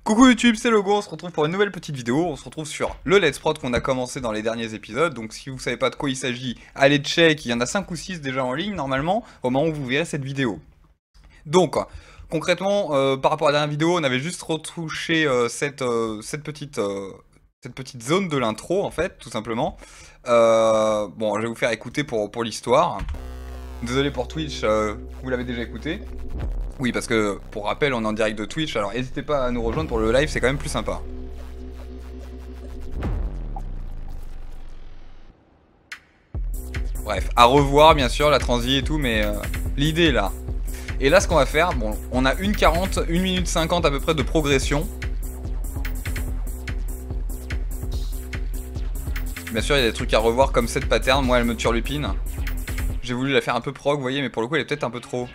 Coucou YouTube, c'est Logo, on se retrouve pour une nouvelle petite vidéo, on se retrouve sur le Let's Prod qu'on a commencé dans les derniers épisodes, donc si vous savez pas de quoi il s'agit, allez check, il y en a 5 ou 6 déjà en ligne normalement, au moment où vous verrez cette vidéo. Donc, concrètement, par rapport à la dernière vidéo, on avait juste retouché cette petite zone de l'intro en fait, tout simplement. Bon, je vais vous faire écouter pour l'histoire. Désolé pour Twitch, vous l'avez déjà écouté. Oui, parce que, pour rappel, on est en direct de Twitch, alors n'hésitez pas à nous rejoindre pour le live, c'est quand même plus sympa. Bref, à revoir bien sûr, la transi et tout, mais l'idée est là. Et là, ce qu'on va faire, bon, on a 1 minute 50 à peu près de progression. Bien sûr, il y a des trucs à revoir comme cette pattern, moi elle me turlupine. J'ai voulu la faire un peu prog, vous voyez, mais pour le coup elle est peut-être un peu trop.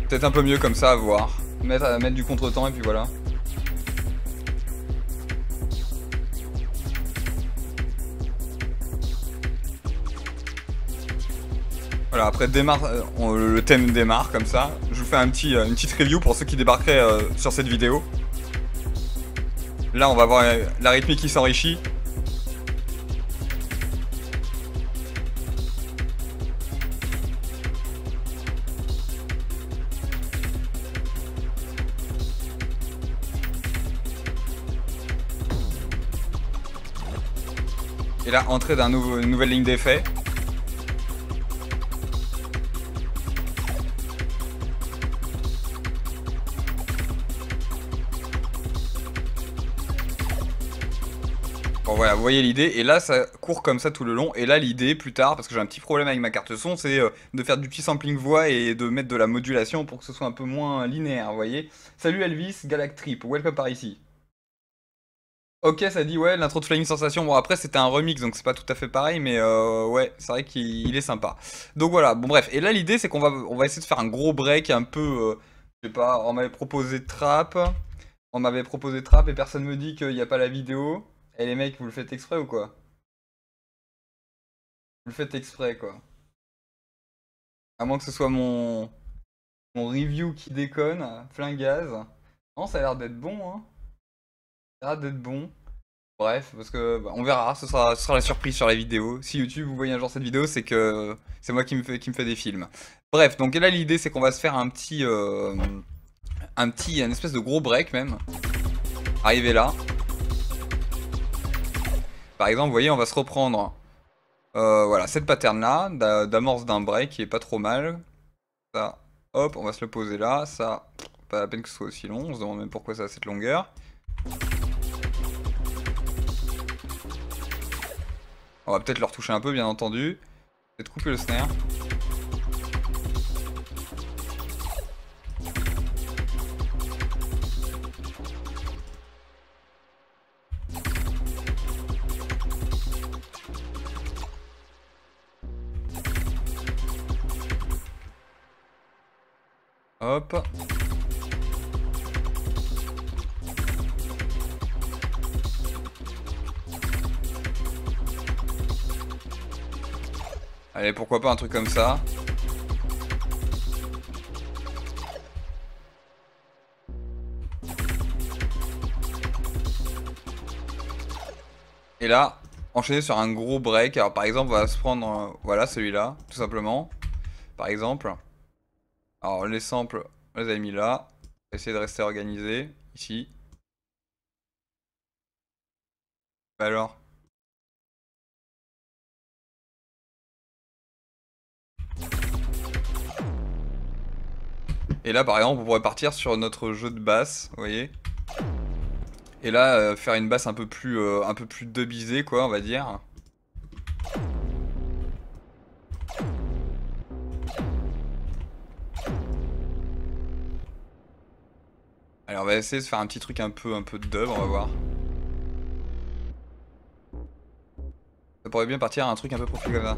Peut-être un peu mieux comme ça à voir. Mettre du contretemps et puis voilà. Voilà, après le thème démarre comme ça. Je vous fais une petite review pour ceux qui débarqueraient sur cette vidéo. Là on va voir la rythmique qui s'enrichit. Et là, entrée une nouvelle ligne d'effet. Bon voilà, vous voyez l'idée, et là ça court comme ça tout le long, et là l'idée plus tard, parce que j'ai un petit problème avec ma carte son, c'est de faire du petit sampling voix et de mettre de la modulation pour que ce soit un peu moins linéaire, vous voyez. Salut Elvis, Galactrip, welcome par ici. Ok, ça dit ouais, l'intro de Flaming Sensation, bon après c'était un remix donc c'est pas tout à fait pareil, mais ouais, c'est vrai qu'il est sympa. Donc voilà, bon bref, et là l'idée c'est on va essayer de faire un gros break un peu, je sais pas, on m'avait proposé trap et personne me dit qu'il n'y a pas la vidéo. Et les mecs, vous le faites exprès ou quoi? Vous le faites exprès quoi. À moins que ce soit mon review qui déconne, plein gaz. Non, ça a l'air d'être bon, hein. Ça a l'air d'être bon. Bref, parce que bah, on verra, ce sera la surprise sur la vidéo. Si YouTube vous voyez un jour cette vidéo, c'est que c'est moi qui me fait des films. Bref, donc là l'idée c'est qu'on va se faire un espèce de gros break même. Arriver là. Par exemple, vous voyez, on va se reprendre voilà, cette pattern là, d'amorce d'un break qui est pas trop mal. Ça, hop, on va se le poser là. Ça, pas la peine que ce soit aussi long, on se demande même pourquoi ça a cette longueur. On va peut-être le retoucher un peu, bien entendu. Peut-être couper le snare. Hop. Allez, pourquoi pas un truc comme ça. Et là, enchaîner sur un gros break. Alors par exemple, on va se prendre, voilà, celui-là, tout simplement. Par exemple. Alors les samples, on les a mis là. Essayer de rester organisé, ici. Bah alors. Et là, par exemple, on pourrait partir sur notre jeu de basse, vous voyez. Et là, faire une basse un peu plus dubisée, quoi, on va dire. Allez, on va essayer de faire un petit truc un peu de dub, on va voir. Ça pourrait bien partir à un truc un peu profil comme ça.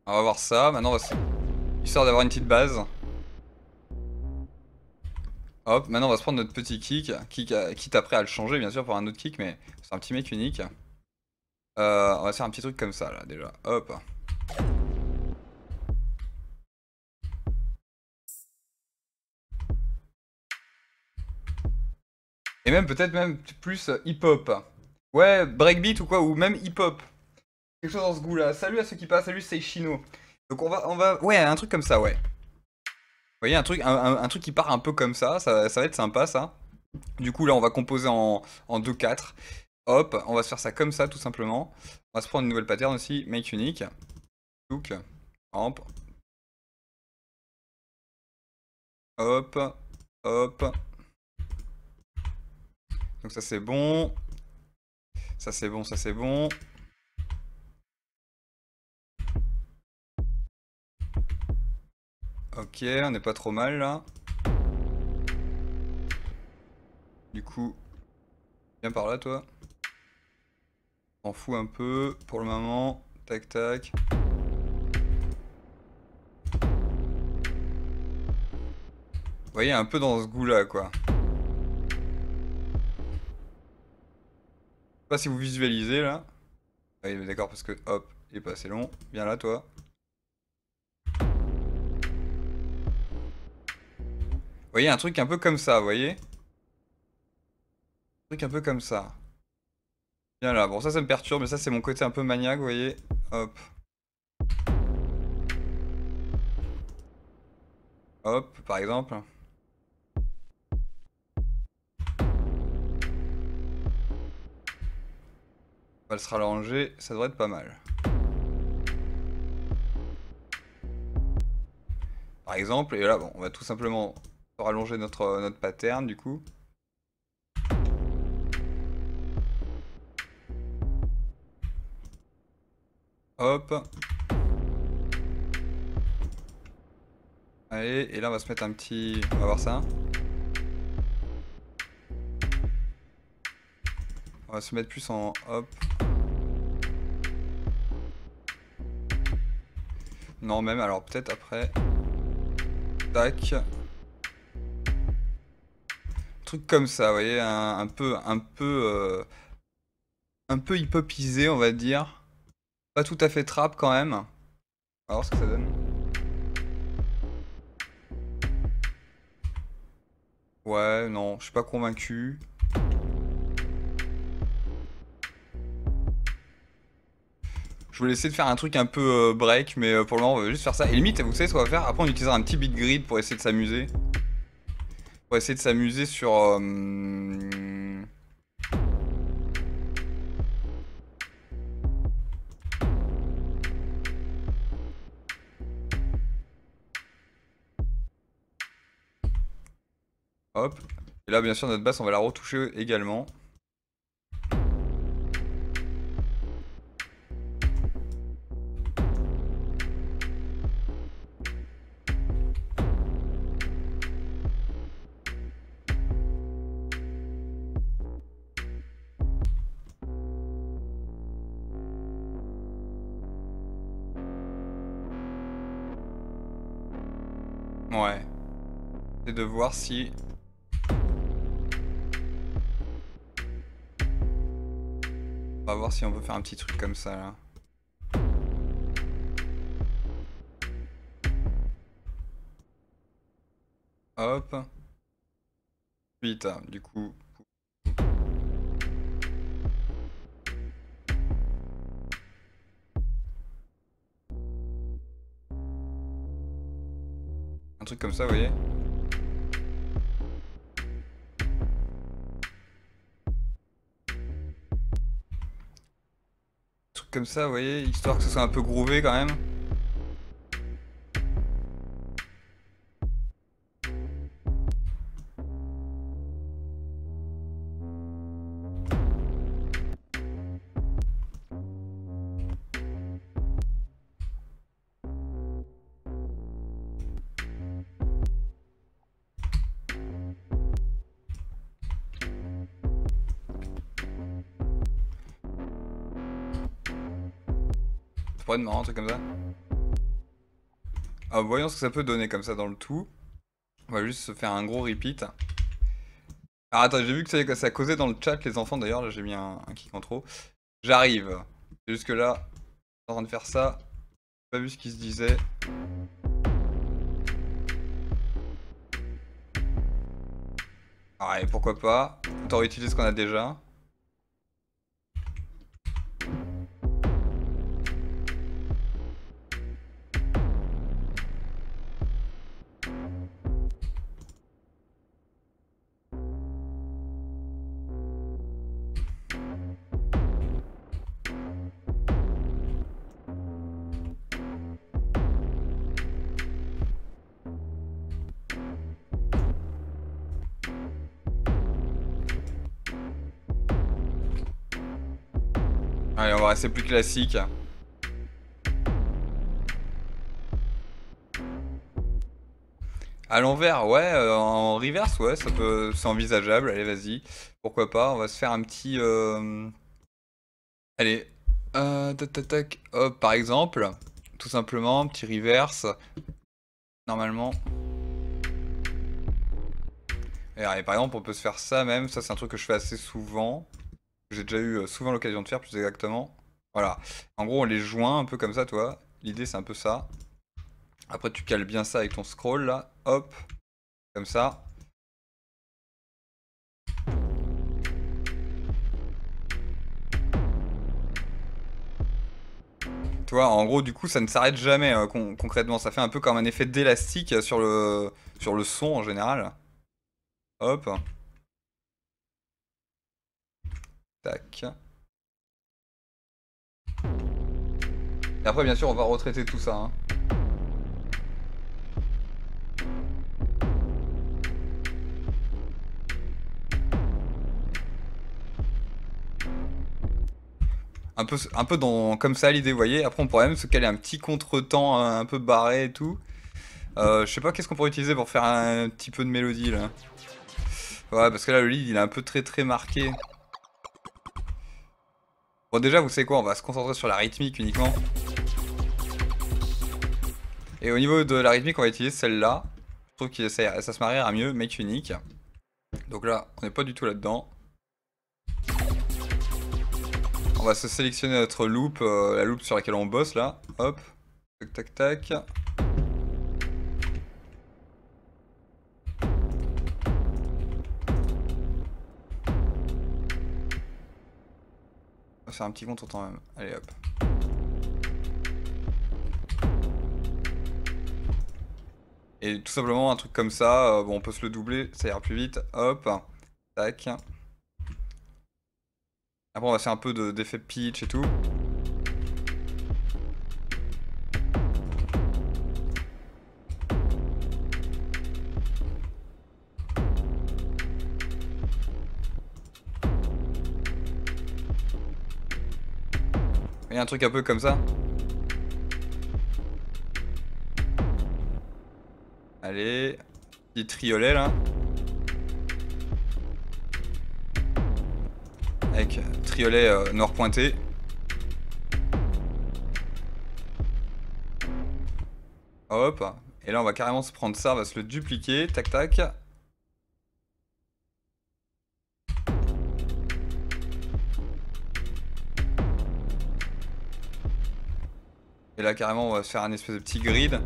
On va voir ça. Maintenant, histoire d'avoir une petite base. Hop, maintenant on va se prendre notre petit kick. Quitte après à le changer, bien sûr, pour un autre kick, mais c'est un petit mec unique. On va se faire un petit truc comme ça, là, déjà. Hop. Et même peut-être même plus hip-hop. Ouais, breakbeat ou quoi, ou même hip-hop. Quelque chose dans ce goût-là. Salut à ceux qui passent, salut c'est Chino. Donc ouais, un truc comme ça, ouais. Vous voyez, un truc qui part un peu comme ça va être sympa, ça. Du coup, là, on va composer en 2-4. Hop, on va se faire ça comme ça, tout simplement. On va se prendre une nouvelle pattern aussi, make unique. Donc, hop, hop, hop. Donc ça c'est bon. Ça c'est bon, ça c'est bon. Ok, on n'est pas trop mal là. Du coup, viens par là toi. On fout un peu pour le moment. Tac tac. Vous voyez, un peu dans ce goût là quoi. Je sais pas si vous visualisez là. Ah oui, mais d'accord, parce que hop, il est pas assez long. Viens là toi. Vous voyez, un truc un peu comme ça, vous voyez? Un truc un peu comme ça. Viens là, bon ça me perturbe, mais ça c'est mon côté un peu maniaque, vous voyez? Hop. Hop, par exemple. On va se rallonger, ça devrait être pas mal. Par exemple, et là, bon, on va tout simplement rallonger notre pattern du coup. Hop. Allez, et là on va se mettre un petit... On va voir ça. On va se mettre plus en... Hop. Non, même, alors peut-être après. Tac. Truc comme ça, vous voyez, un peu hip-hopisé, on va dire. Pas tout à fait trap quand même. On va voir ce que ça donne. Ouais, non, je suis pas convaincu. Je voulais essayer de faire un truc un peu break, mais pour le moment on va juste faire ça. Et limite, vous savez ce qu'on va faire? Après on utilisera un petit beat grid pour essayer de s'amuser. Pour essayer de s'amuser sur... Hop. Et là bien sûr notre basse on va la retoucher également. Ouais. Et de voir si... On va voir si on peut faire un petit truc comme ça là. Hop. Vite, du coup. Un truc comme ça, vous voyez? Un truc comme ça, vous voyez? Histoire que ce soit un peu groové quand même. Ça pourrait être marrant, un truc comme ça. Ah, voyons ce que ça peut donner comme ça dans le tout. On va juste se faire un gros repeat. Alors attends, j'ai vu que ça causait dans le chat les enfants d'ailleurs, là j'ai mis un kick en trop. J'arrive. C'est juste que là, en train de faire ça, j'ai pas vu ce qui se disait. Ah, et pourquoi pas. Autant utiliser ce qu'on a déjà. Allez, on va rester plus classique. À l'envers, ouais, en reverse, ouais, ça peut, c'est envisageable. Allez, vas-y. Pourquoi pas, on va se faire un petit. Allez, tac, tac, tac, hop, par exemple, tout simplement, petit reverse. Normalement. Et allez, par exemple, on peut se faire ça même. Ça, c'est un truc que je fais assez souvent. J'ai déjà eu souvent l'occasion de faire, plus exactement. Voilà. En gros, on les joint un peu comme ça, toi. L'idée, c'est un peu ça. Après, tu cales bien ça avec ton scroll, là. Hop. Comme ça. Tu vois, en gros, du coup, ça ne s'arrête jamais, concrètement. Ça fait un peu comme un effet d'élastique sur le son, en général. Hop. Tac. Et après, bien sûr, on va retraiter tout ça, hein. Un peu comme ça l'idée, vous voyez. Après, on pourrait même se caler un petit contretemps un peu barré et tout. Je sais pas qu'est-ce qu'on pourrait utiliser pour faire un petit peu de mélodie là. Ouais, parce que là, le lead il est un peu très marqué. Bon, déjà, vous savez quoi, on va se concentrer sur la rythmique uniquement. Et au niveau de la rythmique, on va utiliser celle-là. Je trouve que ça se mariera mieux, make unique. Donc là, on n'est pas du tout là-dedans. On va se sélectionner notre loop, la loop sur laquelle on bosse là. Hop. Tac, tac, tac. On va faire un petit contretemps même. Allez hop. Et tout simplement un truc comme ça, bon, on peut se le doubler, ça ira plus vite. Hop. Tac. Après on va faire un peu d'effet pitch et tout. Et un truc un peu comme ça. Allez, petit triolet là. Avec triolet noir pointé. Hop. Et là on va carrément se prendre ça, on va se le dupliquer. Tac tac. Et là carrément on va se faire un espèce de petit grid.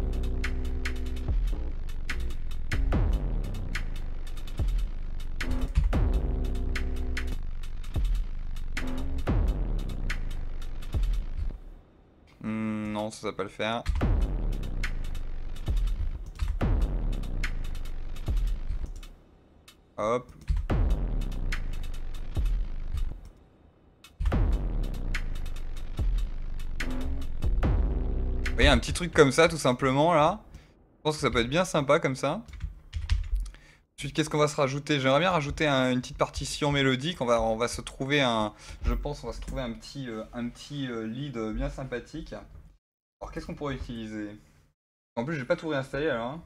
Non, ça va pas le faire. Hop. Vous voyez, un petit truc comme ça, tout simplement, là. Je pense que ça peut être bien sympa, comme ça. Ensuite, qu'est-ce qu'on va se rajouter? J'aimerais bien rajouter une petite partition mélodique. On va se trouver Je pense on va se trouver un petit lead bien sympathique. Alors, qu'est-ce qu'on pourrait utiliser? En plus, j'ai pas tout réinstallé, alors, hein.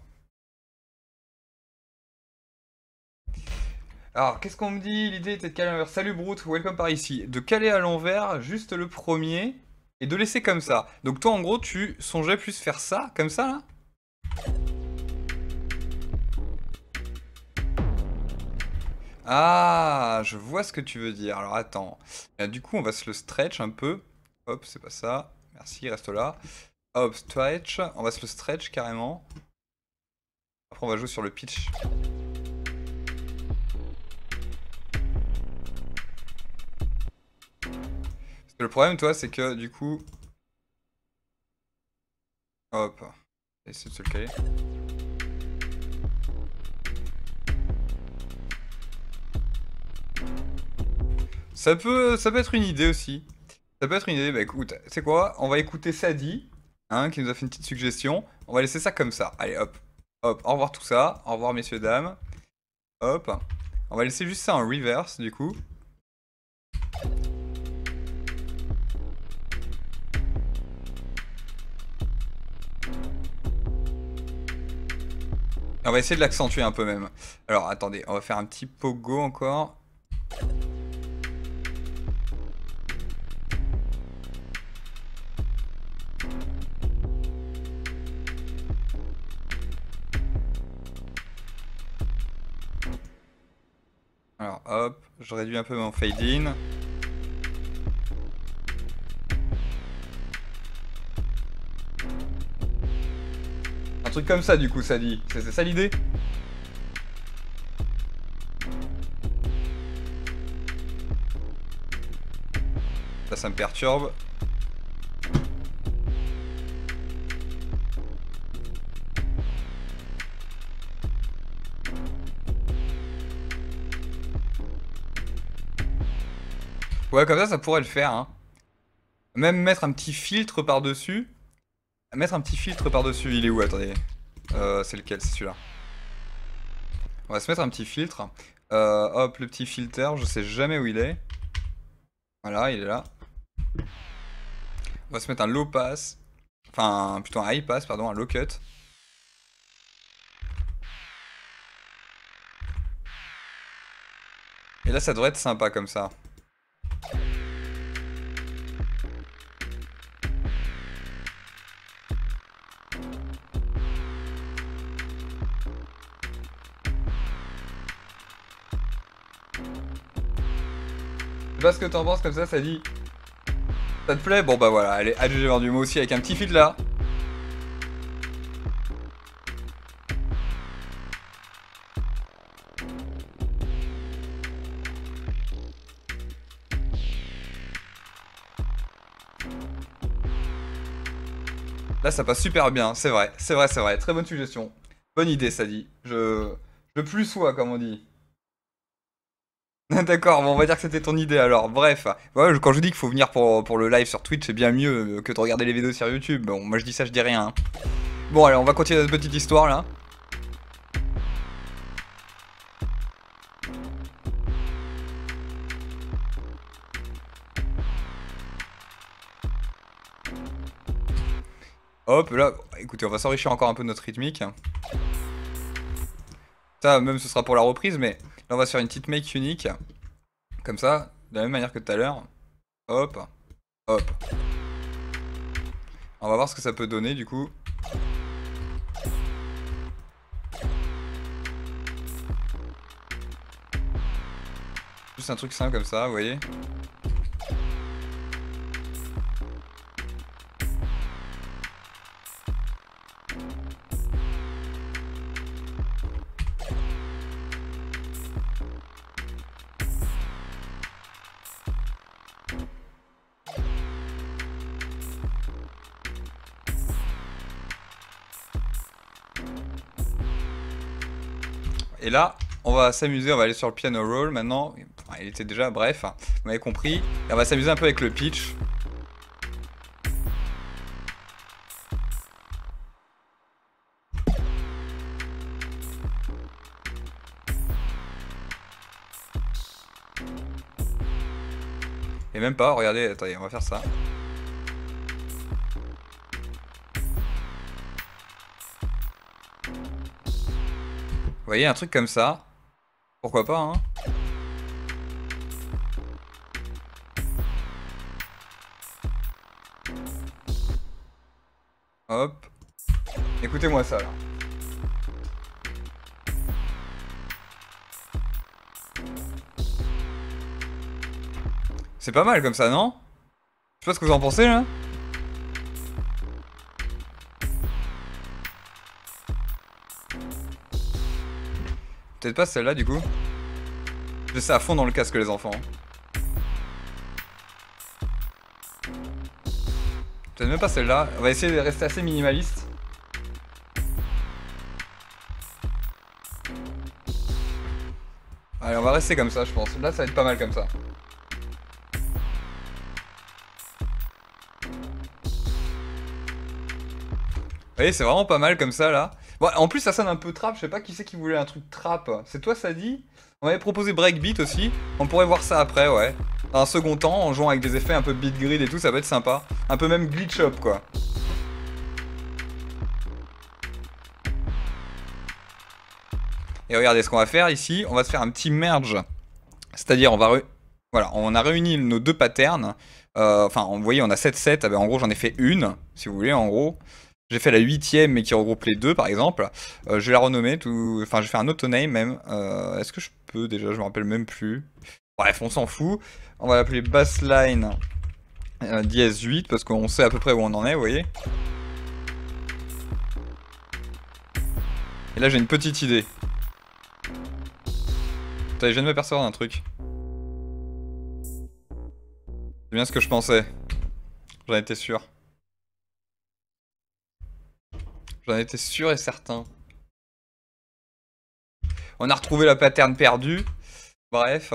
Alors, qu'est-ce qu'on me dit? L'idée était de caler à l'envers. Salut Brute, welcome par ici. De caler à l'envers, juste le premier, et de laisser comme ça. Donc toi, en gros, tu songeais plus faire ça, comme ça, là? Ah, je vois ce que tu veux dire. Alors attends. Du coup, on va se le stretch un peu. Hop, c'est pas ça. Merci, reste là. Hop, stretch. On va se le stretch carrément. Après, on va jouer sur le pitch. Parce que le problème, toi, c'est que du coup. Hop. Essayer de se le caler. Ça peut être une idée aussi. Ça peut être une idée. Bah écoute, c'est quoi? On va écouter Sadie, hein, qui nous a fait une petite suggestion. On va laisser ça comme ça. Allez, hop. Hop, au revoir tout ça. Au revoir, messieurs, dames. Hop. On va laisser juste ça en reverse, du coup. Et on va essayer de l'accentuer un peu même. Alors, attendez, on va faire un petit pogo encore. Alors, hop, je réduis un peu mon fade in. Un truc comme ça, du coup, ça dit. C'est ça l'idée? Ça me perturbe. Ouais, comme ça pourrait le faire, hein. Même mettre un petit filtre par-dessus. Mettre un petit filtre par-dessus, il est où? Attendez. C'est lequel? C'est celui-là. On va se mettre un petit filtre. Hop, le petit filter, je sais jamais où il est. Voilà, il est là. On va se mettre un low pass. Enfin, plutôt un high pass, pardon, un low cut. Et là, ça devrait être sympa comme ça. Je sais pas ce que t'en penses comme ça dit. Ça te plaît? Bon bah voilà, allez, j'ai vendu moi aussi avec un petit filtre là. Là, ça passe super bien, c'est vrai, c'est vrai, c'est vrai. Très bonne suggestion. Bonne idée, ça dit. Je plus sois, comme on dit. D'accord, bon, on va dire que c'était ton idée alors. Bref, ouais, quand je vous dis qu'il faut venir pour le live sur Twitch, c'est bien mieux que de regarder les vidéos sur YouTube. Bon, moi je dis ça, je dis rien, hein. Bon, allez, on va continuer notre petite histoire là. Hop, là, écoutez, on va s'enrichir encore un peu de notre rythmique. Ça, même, ce sera pour la reprise, mais là, on va se faire une petite make unique. Comme ça, de la même manière que tout à l'heure. Hop, hop. On va voir ce que ça peut donner du coup. Juste un truc simple comme ça, vous voyez. Et là, on va s'amuser, on va aller sur le piano roll maintenant. Enfin, il était déjà, bref, vous m'avez compris. Et on va s'amuser un peu avec le pitch. Et même pas, regardez, attendez, on va faire ça. Vous voyez, un truc comme ça. Pourquoi pas, hein. Hop. Écoutez-moi ça, là. C'est pas mal comme ça, non? Je sais pas ce que vous en pensez là. Peut-être pas celle-là du coup. Je sais à fond dans le casque les enfants. Peut-être même pas celle-là. On va essayer de rester assez minimaliste. Allez, on va rester comme ça, je pense. Là, ça va être pas mal comme ça. Vous voyez, c'est vraiment pas mal comme ça, là. Bon, en plus, ça sonne un peu trap. Je sais pas qui c'est qui voulait un truc trap. C'est toi, ça dit? On m'avait proposé breakbeat aussi. On pourrait voir ça après, ouais. Dans un second temps, en jouant avec des effets un peu beat grid et tout, ça va être sympa. Un peu même glitch up, quoi. Et regardez ce qu'on va faire ici. On va se faire un petit merge. C'est-à-dire, voilà, on a réuni nos deux patterns. Enfin, vous voyez, on a 7 sets. Ah ben, en gros, j'en ai fait une, si vous voulez, en gros. J'ai fait la 8ème, mais qui regroupe les deux, par exemple. Je vais la renommer, tout... Enfin, je vais faire un autoname, même. Est-ce que je peux, déjà? Je me rappelle même plus. Bref, on s'en fout. On va l'appeler bassline dièse 8, parce qu'on sait à peu près où on en est, vous voyez. Et là, j'ai une petite idée. Putain, je viens de m'apercevoir d'un truc. C'est bien ce que je pensais. J'en étais sûr. J'en étais sûr et certain. On a retrouvé la pattern perdue. Bref.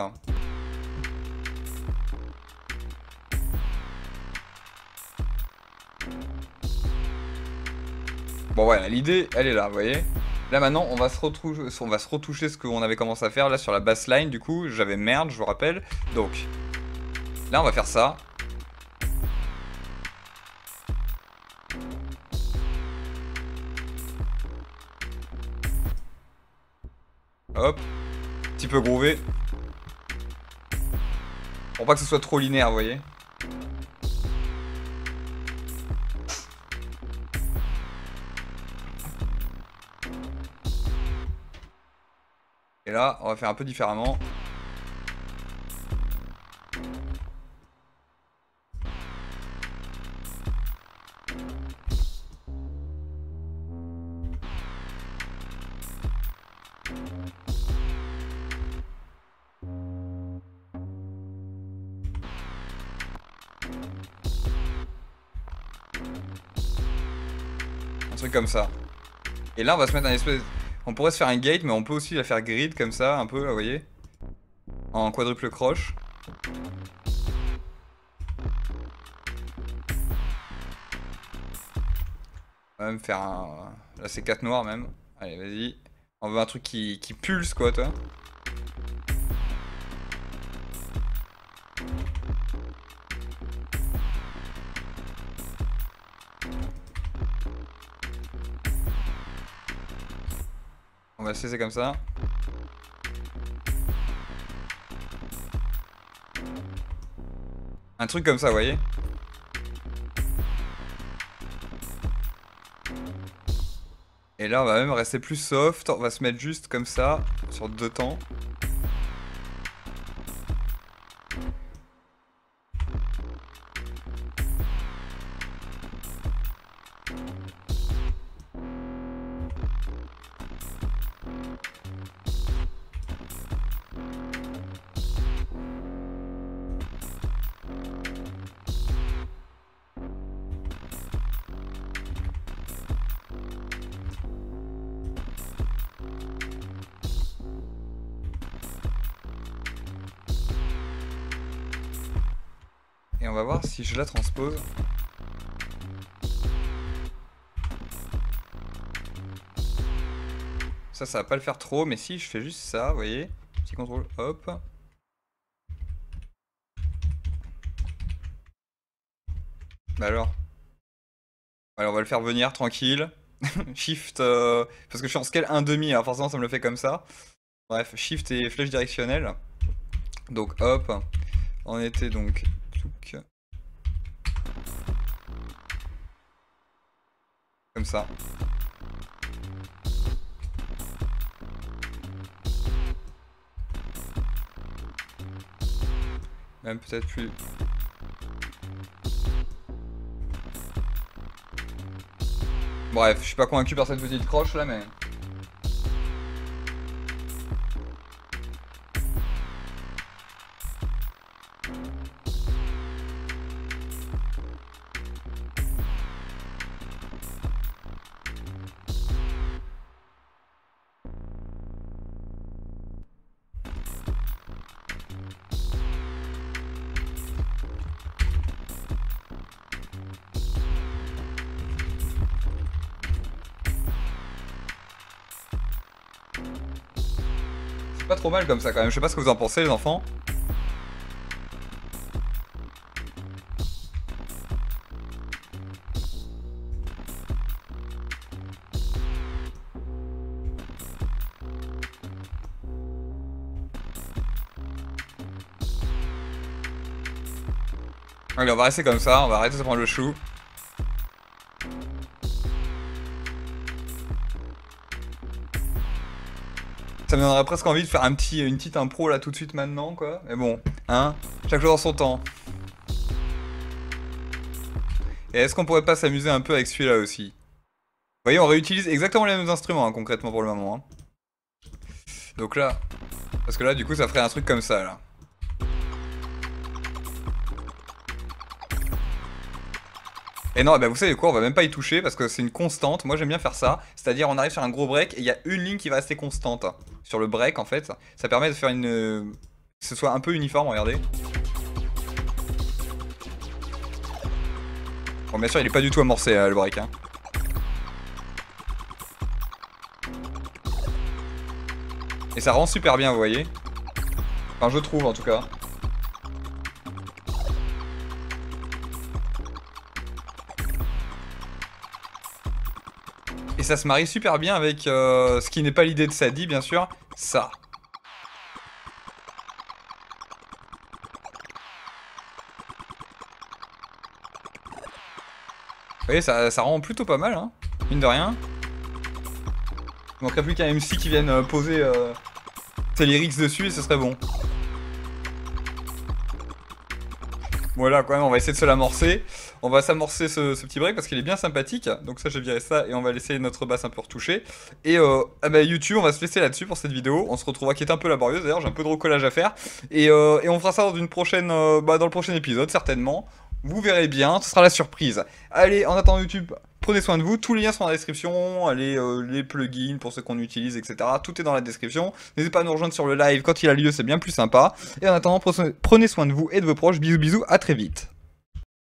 Bon voilà, l'idée, elle est là, vous voyez. Là maintenant, on va se retoucher ce qu'on avait commencé à faire là sur la bassline. Du coup, j'avais merde, je vous rappelle. Donc, là on va faire ça. Hop, un petit peu groové. Pour pas que ce soit trop linéaire, vous voyez. Et là, on va faire un peu différemment. Un truc comme ça. Et là, on va se mettre un espèce... On pourrait se faire un gate, mais on peut aussi la faire grid comme ça, un peu, là, vous voyez. En quadruple croche. On va même faire un... Là, c'est 4 noirs, même. Allez, vas-y. On veut un truc qui pulse, quoi, toi. On va se laisser comme ça. Un truc comme ça, vous voyez. Et là, on va même rester plus soft. On va se mettre juste comme ça, sur 2 temps. Et on va voir si je la transpose. Ça va pas le faire trop, mais si je fais juste ça, vous voyez. Petit contrôle, hop. Bah alors. Alors on va le faire venir tranquille. Shift, parce que je suis en scale 1,5, alors forcément ça me le fait comme ça. Bref, Shift et flèche directionnelle. Donc hop. On était donc... Comme ça. Même peut-être plus. Bref, je suis pas convaincu par cette petite croche là, mais... C'est pas trop mal comme ça quand même, je sais pas ce que vous en pensez les enfants. Allez, on va rester comme ça, on va arrêter de se prendre le chou. Ça me donnerait presque envie de faire une petite impro là tout de suite maintenant quoi. Mais bon, hein, chaque chose en son temps. Et est-ce qu'on pourrait pas s'amuser un peu avec celui-là aussi? Vous voyez, on réutilise exactement les mêmes instruments hein, concrètement pour le moment. Hein. Donc là, parce que là du coup ça ferait un truc comme ça là. Et non, bah vous savez quoi, on va même pas y toucher parce que c'est une constante. Moi j'aime bien faire ça. C'est-à-dire on arrive sur un gros break et il y a une ligne qui va rester constante. Sur le break en fait. Ça permet de faire une... que ce soit un peu uniforme, regardez. Bon bien sûr il est pas du tout amorcé le break. Hein. Et ça rend super bien vous voyez. Enfin je trouve en tout cas. Et ça se marie super bien avec ce qui n'est pas l'idée de Sadie, bien sûr, ça. Vous voyez, ça rend plutôt pas mal, hein, mine de rien. Il manquerait plus qu'un MC qui vienne poser ses lyrics dessus et ce serait bon. Voilà, quand même, on va essayer de se l'amorcer. On va s'amorcer ce petit break parce qu'il est bien sympathique. Donc ça, j'ai viré ça et on va laisser notre basse un peu retouchée. Et bah, YouTube, on va se laisser là-dessus pour cette vidéo. On se retrouvera qui est un peu laborieuse d'ailleurs, j'ai un peu de recollage à faire. Et on fera ça dans une prochaine, dans le prochain épisode, certainement. Vous verrez bien, ce sera la surprise. Allez, en attendant YouTube, prenez soin de vous. Tous les liens sont dans la description. Allez, les plugins pour ceux qu'on utilise, etc. Tout est dans la description. N'hésitez pas à nous rejoindre sur le live quand il a lieu, c'est bien plus sympa. Et en attendant, prenez soin de vous et de vos proches. Bisous, bisous, à très vite.